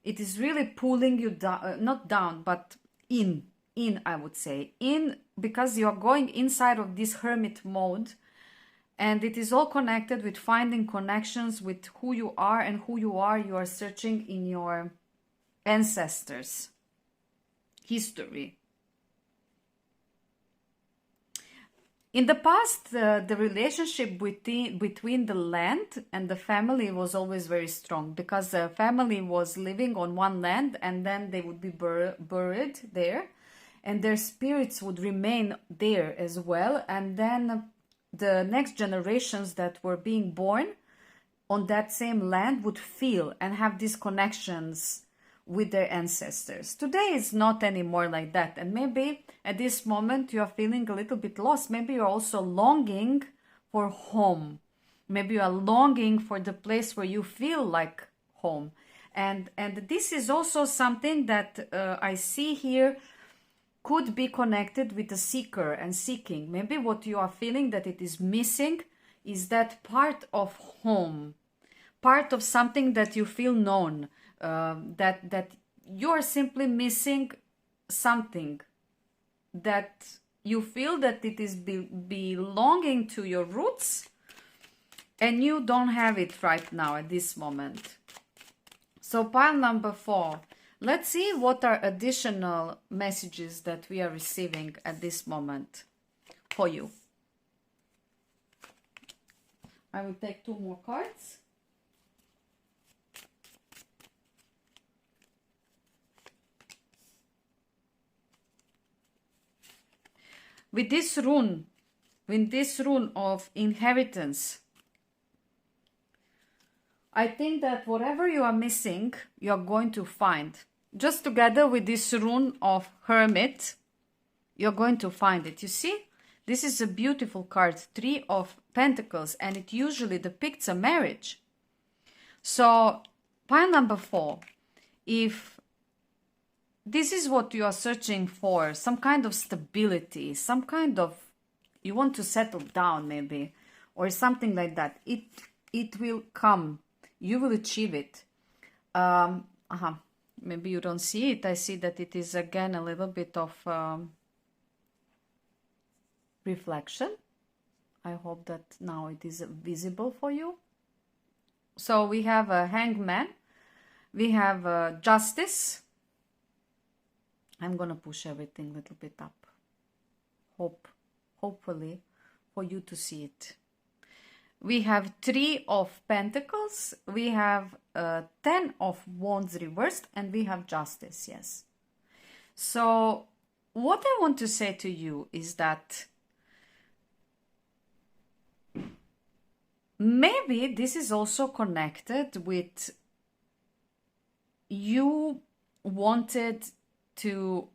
It is really pulling you down, not down, but in, I would say. In, because you're going inside of this hermit mode. And it is all connected with finding connections with who you are and who you are searching in your ancestors' history. In the past, the relationship between the land and the family was always very strong, because the family was living on one land and then they would be buried there and their spirits would remain there as well. And then the next generations that were being born on that same land would feel and have these connections with their ancestors. Today is not anymore like that, and maybe at this moment you are feeling a little bit lost. Maybe you're also longing for home. Maybe you are longing for the place where you feel like home. And this is also something that I see here could be connected with the seeker and seeking. Maybe what you are feeling that it is missing is that part of home, part of something that you feel known, that you're simply missing something, that you feel that it is belonging to your roots and you don't have it right now at this moment. So pile number 4. Let's see what are additional messages that we are receiving at this moment for you. I will take 2 more cards. With this rune of inheritance, I think that whatever you are missing, you are going to find. Just together with this rune of Hermit, you're going to find it. You see, this is a beautiful card, 3 of Pentacles, and it usually depicts a marriage. So, pile number 4, if this is what you are searching for, some kind of stability, some kind of, you want to settle down maybe, or something like that, it will come. You will achieve it. Maybe you don't see it. I see that it is again a little bit of reflection. I hope that now it is visible for you. So we have a Hangman. We have Justice. I'm going to push everything a little bit up. Hopefully for you to see it. We have 3 of Pentacles, we have 10 of Wands reversed, and we have Justice, yes. So what I want to say to you is that maybe this is also connected with you wanted to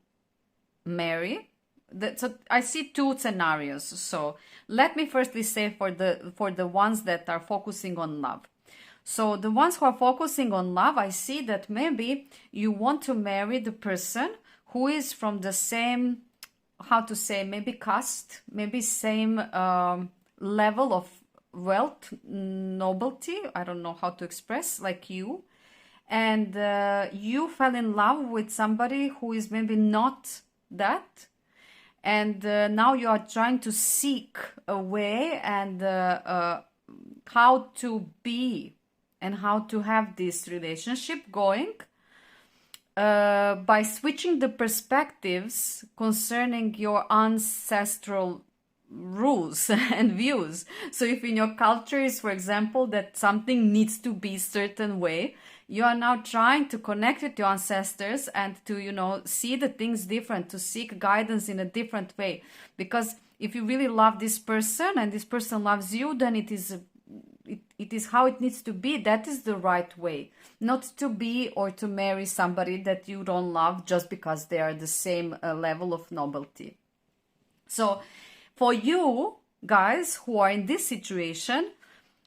marry. So I see 2 scenarios. So let me firstly say for the ones that are focusing on love. So the ones who are focusing on love, I see that maybe you want to marry the person who is from the same, how to say, maybe caste, maybe same level of wealth, nobility, I don't know how to express, like you. And you fell in love with somebody who is maybe not that. And now you are trying to seek a way and how to be and how to have this relationship going by switching the perspectives concerning your ancestral rules and views. So if in your culture is, for example, that something needs to be a certain way, you are now trying to connect with your ancestors and to, you know, see the things different, to seek guidance in a different way. Because if you really love this person and this person loves you, then it is it is how it needs to be, that is the right way. Not to be or to marry somebody that you don't love just because they are the same level of nobility. So for you guys who are in this situation,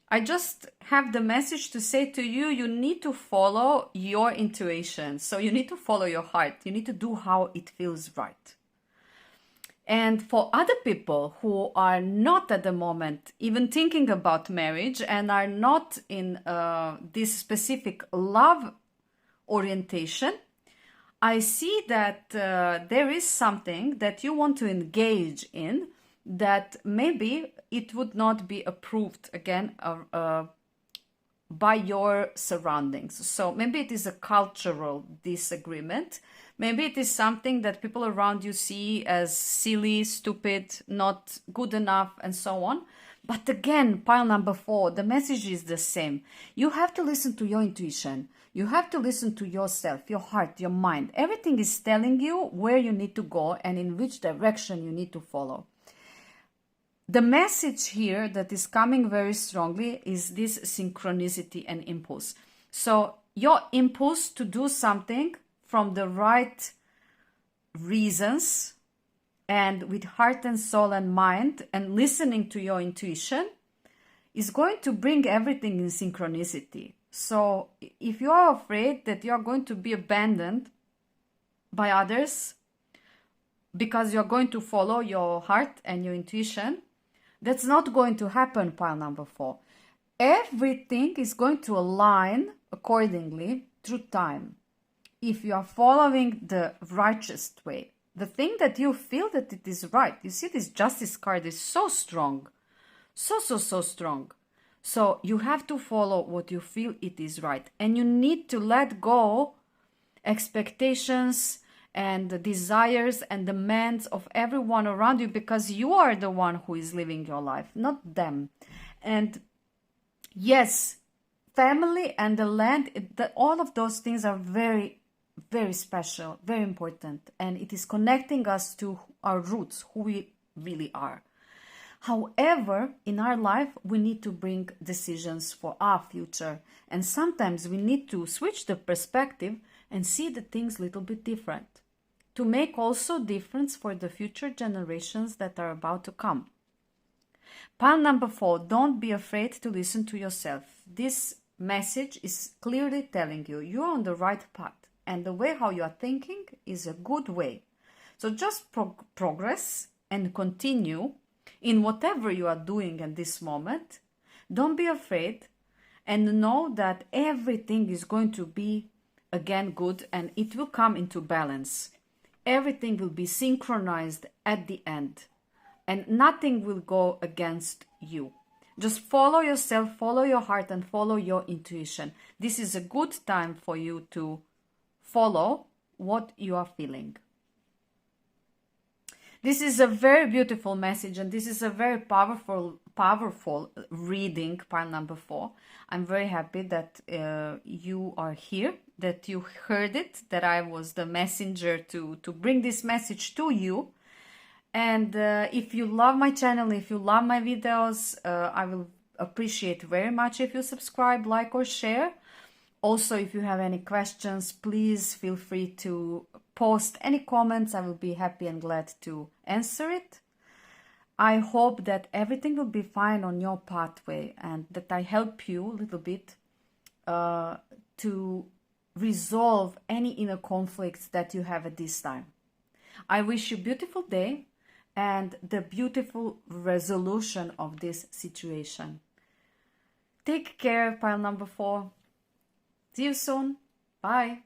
I just have the message to say to you, you need to follow your intuition. So you need to follow your heart. You need to do how it feels right. And for other people who are not at the moment even thinking about marriage and are not in this specific love orientation, I see that there is something that you want to engage in that maybe it would not be approved again by your surroundings. So maybe it is a cultural disagreement. Maybe it is something that people around you see as silly, stupid, not good enough, and so on. But again, pile number 4, the message is the same. You have to listen to your intuition. You have to listen to yourself, your heart, your mind. Everything is telling you where you need to go and in which direction you need to follow. The message here that is coming very strongly is this synchronicity and impulse. So your impulse to do something from the right reasons and with heart and soul and mind and listening to your intuition is going to bring everything in synchronicity. So if you are afraid that you are going to be abandoned by others because you're going to follow your heart and your intuition, that's not going to happen, pile number 4. Everything is going to align accordingly through time. If you are following the righteous way, the thing that you feel that it is right. You see, this justice card is so strong. So strong. So you have to follow what you feel it is right. And you need to let go expectations and the desires and demands of everyone around you, because you are the one who is living your life, not them. And yes, family and the land, all of those things are very, very special, very important. And it is connecting us to our roots, who we really are. However, in our life, we need to bring decisions for our future. And sometimes we need to switch the perspective and see the things a little bit different, to make also difference for the future generations that are about to come. Pile number 4, don't be afraid to listen to yourself. This message is clearly telling you you're on the right path, and the way how you are thinking is a good way. So just progress and continue in whatever you are doing at this moment. Don't be afraid, and know that everything is going to be again good, and it will come into balance. Everything will be synchronized at the end, and nothing will go against you. Just follow yourself, follow your heart, and follow your intuition. This is a good time for you to follow what you are feeling. This is a very beautiful message, and this is a very powerful reading, pile number 4. I'm very happy that you are here, that you heard it, that I was the messenger to bring this message to you. And if you love my channel, if you love my videos, I will appreciate very much if you subscribe, like, or share. Also, if you have any questions, please feel free to post any comments. I will be happy and glad to answer it. I hope that everything will be fine on your pathway, and that I help you a little bit to resolve any inner conflicts that you have at this time. I wish you a beautiful day and the beautiful resolution of this situation. Take care, pile number 4. See you soon. Bye.